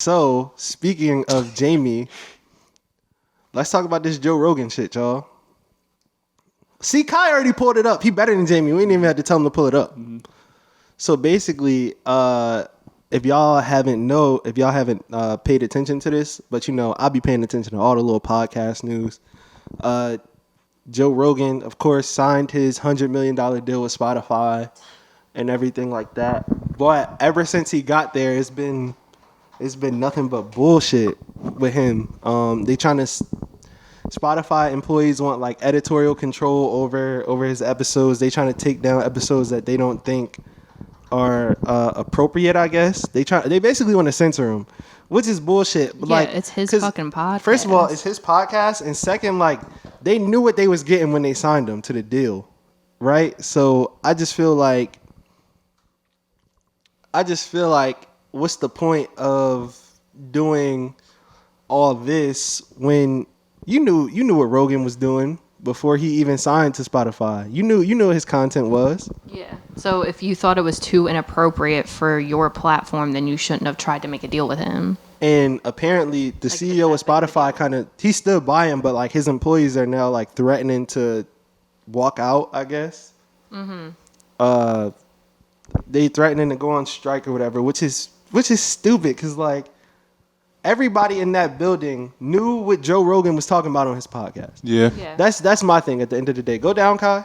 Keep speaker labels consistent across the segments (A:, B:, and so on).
A: So, speaking of Jamie, let's talk about this Joe Rogan shit, y'all. See, Kai already pulled it up. He better than Jamie. We didn't even have to tell him to pull it up. Mm-hmm. So basically, if y'all haven't paid attention to this, but I'll be paying attention to all the little podcast news. Joe Rogan, of course, signed his $100 million deal with Spotify and everything like that. But ever since he got there, it's been nothing but bullshit with him. They trying to. Spotify employees want like editorial control over his episodes. They trying to take down episodes that they don't think are appropriate. I guess they basically want to censor him, which is bullshit. But
B: it's his fucking podcast.
A: First of all, it's his podcast, and second, like they knew what they was getting when they signed him to the deal, right? So I just feel like, what's the point of doing all this when you knew what Rogan was doing before he even signed to Spotify? You knew what his content was.
B: Yeah. So if you thought it was too inappropriate for your platform, then you shouldn't have tried to make a deal with him.
A: And apparently the CEO of Spotify he stood by him, but like his employees are now like threatening to walk out, I guess. Mm-hmm. They threatening to go on strike or whatever, which is stupid because like everybody in that building knew what Joe Rogan was talking about on his podcast.
C: Yeah.
A: That's my thing at the end of the day. Go down, Kai.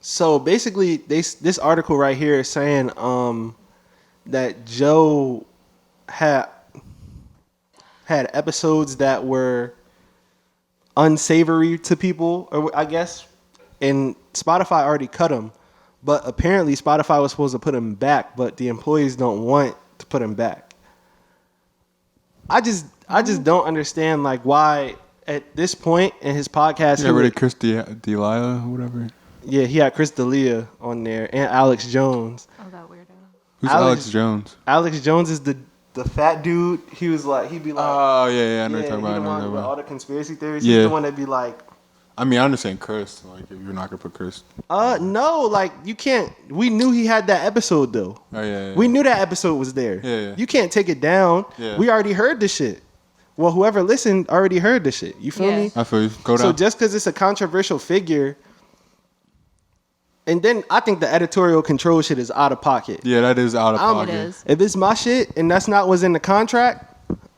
A: So basically, this article right here is saying that Joe had episodes that were unsavory to people, or I guess, and Spotify already cut them. But apparently Spotify was supposed to put them back, but the employees don't want to put him back. I just don't understand like why at this point in his podcast.
C: Yeah, really Chris D'Elia or whatever.
A: Yeah, he had Chris D'Elia on there and Alex Jones.
B: Oh, that weirdo.
C: Who's Alex Jones?
A: Alex Jones is the fat dude. He'd be like,
C: oh yeah, I know you're talking
A: about.
C: The
A: one with all the conspiracy theories.
C: Yeah.
A: He's the one that'd be like.
C: I mean, I understand Chris. Like, if you're not gonna put Chris.
A: No, like you can't. We knew he had that episode though.
C: Oh yeah.
A: We knew that episode was there.
C: Yeah.
A: You can't take it down.
C: Yeah.
A: We already heard the shit. Well, whoever listened already heard the shit. You feel me?
C: I feel you. Go down.
A: So just because it's a controversial figure, and then I think the editorial control shit is out of pocket.
C: Yeah, that is out of pocket.
B: It is.
A: If it's my shit and that's not what's in the contract,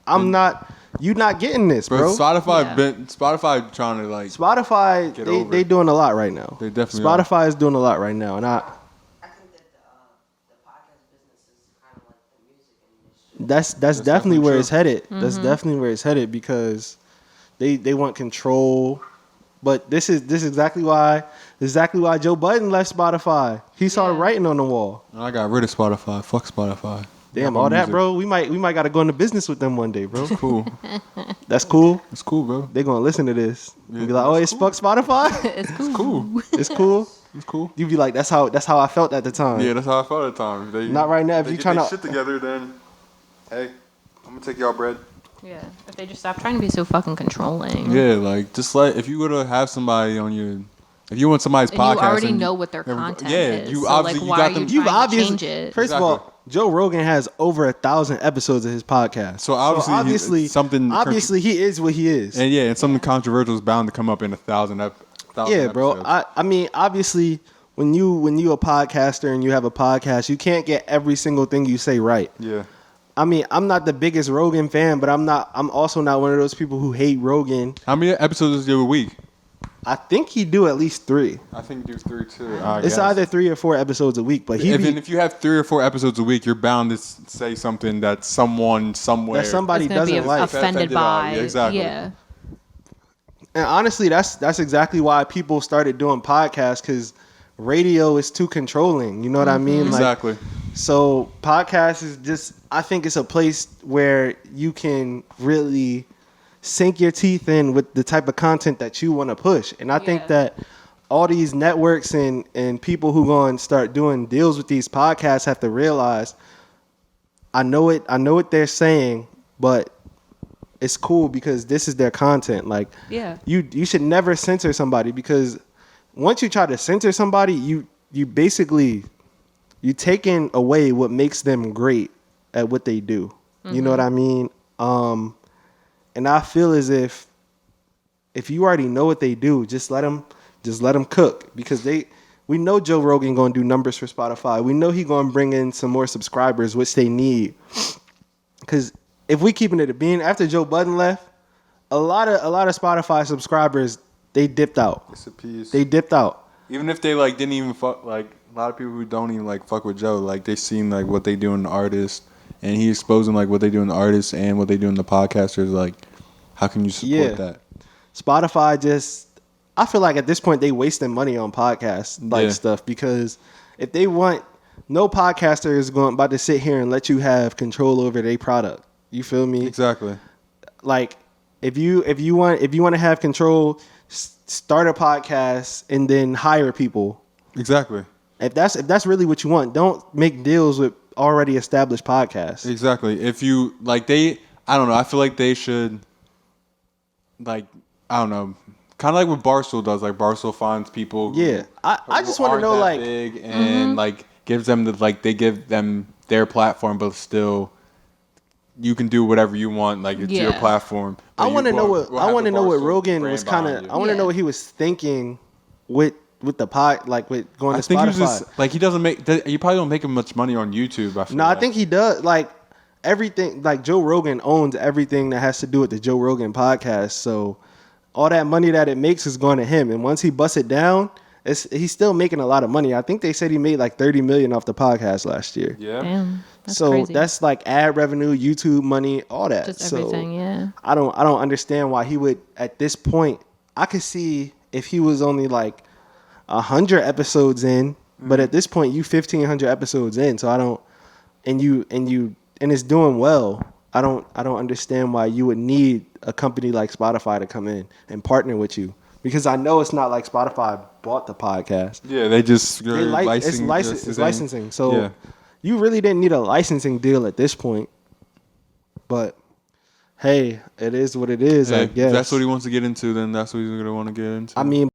A: I'm not. You not getting this, bro.
C: Spotify trying to like.
A: Spotify, they doing a lot right now.
C: They definitely.
A: Spotify is doing a lot right now, and I think that the podcast business is kind of like the music industry. That's definitely where it's headed. Mm-hmm. That's definitely where it's headed because they want control. But this is exactly why Joe Budden left Spotify. He saw the writing on the wall.
C: I got rid of Spotify. Fuck Spotify.
A: Damn, all that, bro. We might got to go into business with them one day, bro.
C: That's cool.
A: That's cool.
C: It's cool, bro.
A: They gonna listen to this. Yeah, be like, oh, it's cool. Fuck Spotify.
B: It's cool.
C: It's cool.
A: It's cool.
C: It's cool.
A: You be like, that's how I felt at the time.
C: Yeah, that's how I felt at the time. If
A: not right now. If you trying to
C: shit together, then hey, I'm gonna take y'all bread.
B: Yeah, if they just stop trying to be so fucking controlling.
C: Yeah, like just if you were to have somebody on your. If you want somebody's
B: and
C: podcast,
B: you already know what their content is.
C: You
B: so
C: obviously
B: why
C: you got
B: are
C: them.
B: You obviously change it.
A: First of all, Joe Rogan has over 1,000 episodes of his podcast.
C: So obviously
A: he is what he is.
C: And something controversial is bound to come up in 1,000
A: Yeah, bro.
C: Episodes.
A: I mean, obviously, when you a podcaster and you have a podcast, you can't get every single thing you say right.
C: Yeah.
A: I mean, I'm not the biggest Rogan fan, but I'm also not one of those people who hate Rogan.
C: How many episodes does he do a week?
A: I think he do at least 3.
C: I think he do 3 too.
A: It's either 3 or 4 episodes a week, but
C: if you have 3 or 4 episodes a week, you're bound to say something that someone somewhere
A: that somebody doesn't like,
B: offended by.
C: Yeah, exactly.
B: Yeah.
A: And honestly, that's exactly why people started doing podcasts, because radio is too controlling. You know what I mean?
C: Exactly.
A: Like, so podcasts is just, I think it's a place where you can really sink your teeth in with the type of content that you want to push. And I think that all these networks and people who go and start doing deals with these podcasts have to realize, I know what they're saying, but it's cool because this is their content. Like, you should never censor somebody, because once you try to censor somebody, you basically, you taking away what makes them great. at what they do. You know what I mean? And I feel as if you already know what they do, just let them cook, because we know Joe Rogan going to do numbers for Spotify. We know he going to bring in some more subscribers, which they need. Because if we keeping it a bean, after Joe Budden left, a lot of Spotify subscribers, they dipped out.
C: It's a piece.
A: They dipped out.
C: Even if they like didn't even fuck, like a lot of people who don't even like fuck with Joe, like they seen like what they do in the artist, and he exposing like what they do in the artists and what they do in the podcasters. Like, how can you support that?
A: Spotify just, I feel like at this point they wasting money on podcasts stuff, because if they want, no podcaster is about to sit here and let you have control over their product. You feel me?
C: Exactly.
A: Like if you want to have control, start a podcast and then hire people.
C: Exactly.
A: If that's really what you want, don't make deals with already established podcasts.
C: Exactly. If you like, I don't know. I feel like they should, like, I don't know, kind of like what Barstool does. Like Barstool finds people.
A: Yeah, I just want to know, like,
C: big and like gives them they give them their platform, but still you can do whatever you want. Like, it's your platform.
A: I want to know what Rogan was kind of. I want to know what he was thinking with the pod, like with going to Spotify.
C: He was just, like, he probably don't make him much money on YouTube.
A: I think he does. Like everything, like Joe Rogan owns everything that has to do with the Joe Rogan podcast. So all that money that it makes is going to him. And once he busts it down, he's still making a lot of money. I think they said he made like $30 million off the podcast last year.
C: Yeah.
B: Damn, that's
A: so
B: crazy.
A: that's like ad revenue, YouTube money, all that.
B: Just everything, yeah.
A: I don't understand why he would, at this point. I could see if he was only like 100 episodes in, but at this point you 1,500 episodes in. So I don't, and it's doing well. I don't understand why you would need a company like Spotify to come in and partner with you, because I know it's not like Spotify bought the podcast.
C: Yeah, it's
A: licensing. So you really didn't need a licensing deal at this point. But hey, it is what it is.
C: Hey,
A: I guess
C: if that's what he wants to get into, then that's what he's going to want to get into.
A: I mean,